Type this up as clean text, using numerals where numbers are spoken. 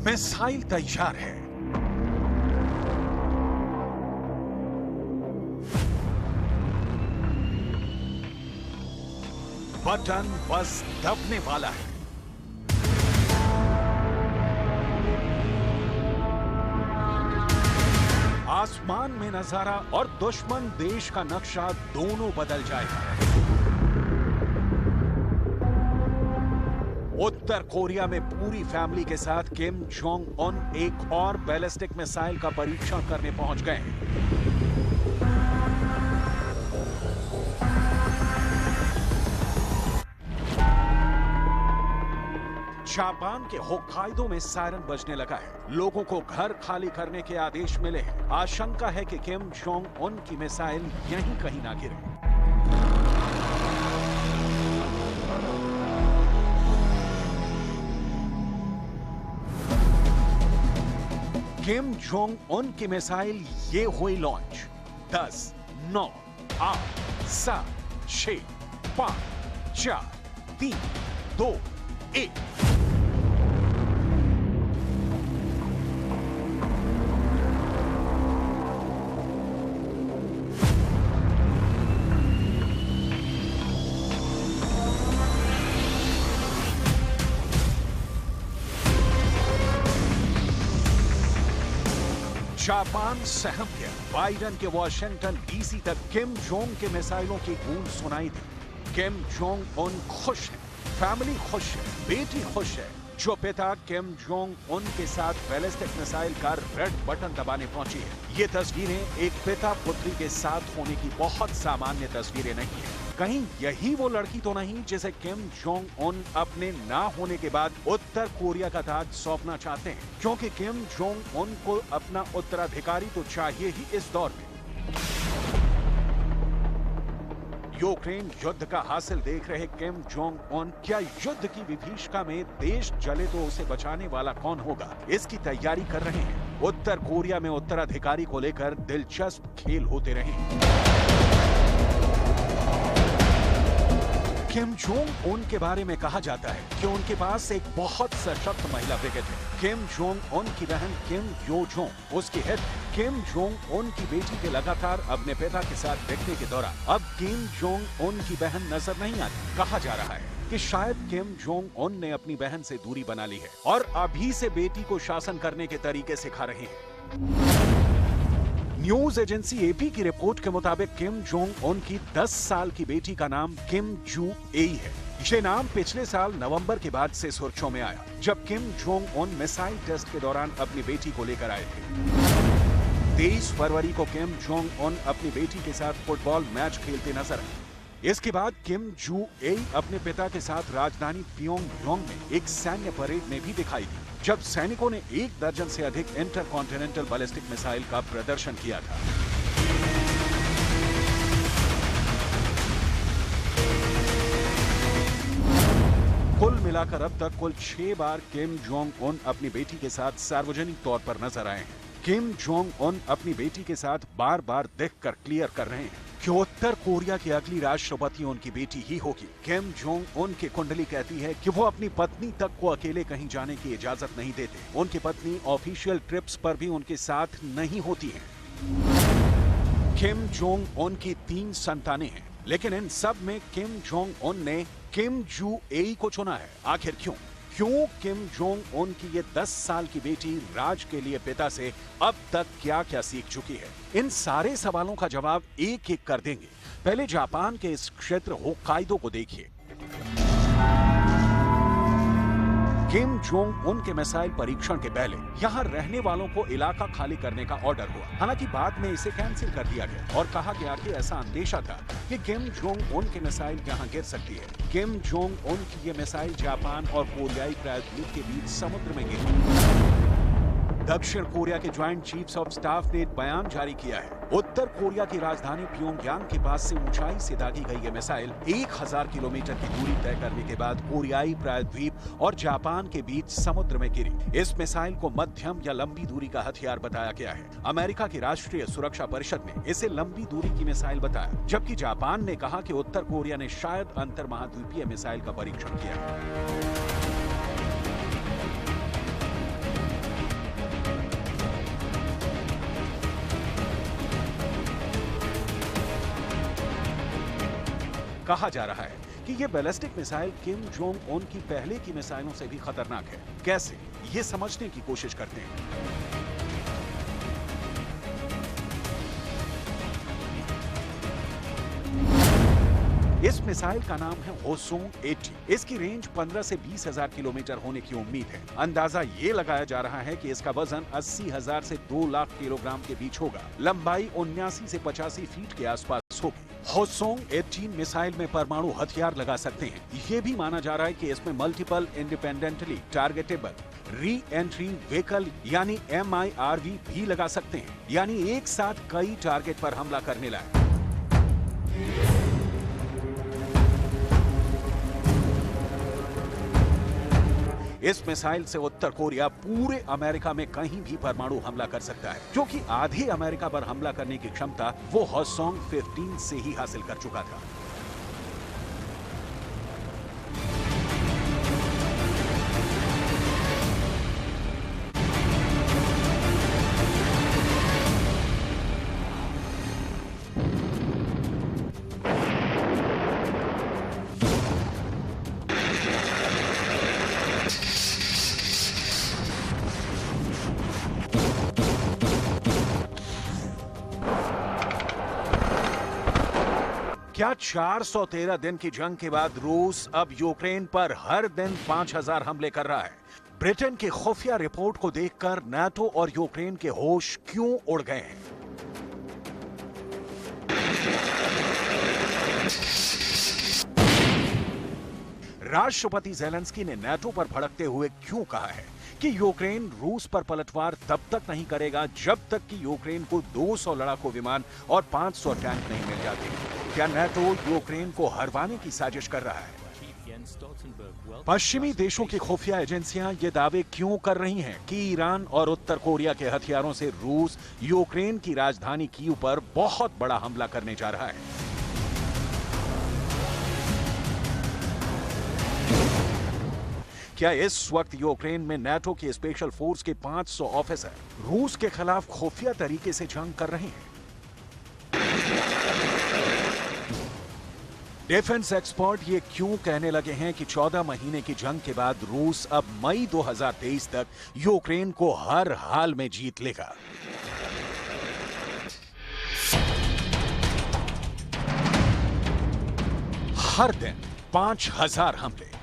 Missile तैयार है। Button बस दबने वाला है। आसमान में नजारा और दुश्मन देश का नक्शा दोनों बदल जाएगा। उत्तर कोरिया में पूरी फैमिली के साथ किम जोंग उन एक और बैलिस्टिक मिसाइल का परीक्षण करने पहुंच गए हैं। जापान के होक्काइडो में सायरन बजने लगा है। लोगों को घर खाली करने के आदेश मिले हैं। आशंका है कि किम जोंग उन की मिसाइल यहीं कहीं ना गिरे। किम जोंग उन की मिसाइल ये हुई लॉन्च। 10, 9, 8, 7, 6, 5, 4, 3, 2, 1। जापान सहम गया। बाइडन के वॉशिंगटन डीसी तक किम जोंग के मिसाइलों की गूंज सुनाई दी। किम जोंग उन खुश है, फैमिली खुश है, बेटी खुश है। जो पिता किम जोंग उन के साथ बैलिस्टिक मिसाइल का रेड बटन दबाने पहुंची है। ये तस्वीरें एक पिता पुत्री के साथ होने की बहुत सामान्य तस्वीरें नहीं है। कहीं यही वो लड़की तो नहीं जिसे किम जोंग उन अपने ना होने के बाद उत्तर कोरिया का ताज सौंपना चाहते हैं? क्योंकि किम जोंग उन को अपना उत्तराधिकारी तो चाहिए ही इस दौर में। यूक्रेन युद्ध का हासिल देख रहे किम जोंग उन क्या युद्ध की विभीषिका में देश जले तो उसे बचाने वाला कौन होगा, इसकी तैयारी कर रहे हैं। उत्तर कोरिया में उत्तराधिकारी को लेकर दिलचस्प खेल होते रहे। किम जोंग उन के बारे में कहा जाता है कि उनके पास एक बहुत सशक्त महिला ब्रिगेड है। किम जोंग उन की बहन किम यो जोंग उसकी हेड। किम जोंग उन की बेटी के लगातार अपने पिता के साथ दिखने के दौरान अब किम जोंग उन की बहन नजर नहीं आती। कहा जा रहा है कि शायद किम जोंग उन ने अपनी बहन से दूरी बना ली है और अभी से बेटी को शासन करने के तरीके सिखा रहे हैं। न्यूज एजेंसी एपी की रिपोर्ट के मुताबिक किम जोंग उन की 10 साल की बेटी का नाम किम जू एई है। ये नाम पिछले साल नवंबर के बाद से सुर्खियों में आया, जब Kim Jong Un missile test के दौरान अपनी बेटी को लेकर आए थे। 23 फरवरी को किम जोंग उन अपनी बेटी के साथ फुटबॉल मैच खेलते नजर आए। इसके बाद किम जू एई अपने पिता के साथ राजधानी प्योंगयांग में एक सैन्य परेड में भी दिखाई दी, जब सैनिकों ने 1 दर्जन से अधिक इंटरकॉन्टिनेंटल बैलिस्टिक मिसाइल का प्रदर्शन किया था। कुल मिलाकर अब तक कुल 6 बार किम जोंग उन अपनी बेटी के साथ सार्वजनिक तौर पर नजर आए हैं। किम जोंग उन अपनी बेटी के साथ बार बार देखकर क्लियर कर रहे हैं कि उत्तर कोरिया की अगली राष्ट्रपति उनकी बेटी ही होगी। किम जोंग उन की कुंडली कहती है कि वो अपनी पत्नी तक को अकेले कहीं जाने की इजाजत नहीं देते। उनकी पत्नी ऑफिशियल ट्रिप्स पर भी उनके साथ नहीं होती है। किम जोंग उन की 3 संतानें हैं, लेकिन इन सब में किम जोंग उन ने किम जू एई को चुना है। आखिर क्यों किम जोंग उन की ये 10 साल की बेटी राज के लिए पिता से अब तक क्या क्या सीख चुकी है? इन सारे सवालों का जवाब एक एक कर देंगे। पहले जापान के इस क्षेत्र होक्काइडो को देखिए। किम जोंग उन के मिसाइल परीक्षण के पहले यहाँ रहने वालों को इलाका खाली करने का ऑर्डर हुआ। हालांकि बाद में इसे कैंसिल कर दिया गया और कहा गया कि ऐसा अंदेशा था कि किम जोंग उन की मिसाइल यहाँ गिर सकती है। किम जोंग उन की ये मिसाइल जापान और कोरियाई प्रायद्वीप के बीच समुद्र में गिरी। दक्षिण कोरिया के ज्वाइंट चीफ्स ऑफ स्टाफ ने एक बयान जारी किया है। उत्तर कोरिया की राजधानी प्योंगयांग के पास से ऊंचाई से दागी गई ये मिसाइल 1000 किलोमीटर की दूरी तय करने के बाद कोरियाई प्रायद्वीप और जापान के बीच समुद्र में गिरी। इस मिसाइल को मध्यम या लंबी दूरी का हथियार बताया गया है। अमेरिका की राष्ट्रीय सुरक्षा परिषद ने इसे लंबी दूरी की मिसाइल बताया, जबकि जापान ने कहा कि उत्तर कोरिया ने शायद अंतर महाद्वीपीय मिसाइल का परीक्षण किया। कहा जा रहा है कि ये बैलिस्टिक मिसाइल किम जोंग उन की पहले की मिसाइलों से भी खतरनाक है। कैसे, ये समझने की कोशिश करते हैं। इस मिसाइल का नाम है होसोंग 80। इसकी रेंज 15 से 20,000 किलोमीटर होने की उम्मीद है। अंदाजा ये लगाया जा रहा है कि इसका वजन 80,000 से 2 लाख किलोग्राम के बीच होगा। लंबाई 79 से 85 फीट के आसपास होगी। होसोंग 18 मिसाइल में परमाणु हथियार लगा सकते हैं। ये भी माना जा रहा है कि इसमें multiple independently targetable re entry vehicle यानी MIRV भी लगा सकते हैं, यानी एक साथ कई टारगेट पर हमला करने लायक। इस मिसाइल से उत्तर कोरिया पूरे अमेरिका में कहीं भी परमाणु हमला कर सकता है, क्योंकि आधे अमेरिका पर हमला करने की क्षमता वो होसोंग 15 से ही हासिल कर चुका था। क्या 413 दिन की जंग के बाद रूस अब यूक्रेन पर हर दिन 5,000 हमले कर रहा है? ब्रिटेन की खुफिया रिपोर्ट को देखकर नाटो और यूक्रेन के होश क्यों उड़ गए हैं? राष्ट्रपति ज़ेलेंस्की ने नाटो पर भड़कते हुए क्यों कहा है कि यूक्रेन रूस पर पलटवार तब तक नहीं करेगा जब तक कि यूक्रेन को 200 लड़ाकू विमान और 500 टैंक नहीं मिल जाते? क्या नाटो यूक्रेन को हरवाने की साजिश कर रहा है? पश्चिमी देशों की खुफिया एजेंसियां ये दावे क्यों कर रही हैं कि ईरान और उत्तर कोरिया के हथियारों से रूस यूक्रेन की राजधानी कीव पर बहुत बड़ा हमला करने जा रहा है? क्या इस वक्त यूक्रेन में नाटो की स्पेशल फोर्स के 500 ऑफिसर रूस के खिलाफ खुफिया तरीके से जंग कर रहे हैं? डिफेंस एक्सपर्ट ये क्यों कहने लगे हैं कि 14 महीने की जंग के बाद रूस अब मई 2023 तक यूक्रेन को हर हाल में जीत लेगा? हर दिन 5,000 हमले।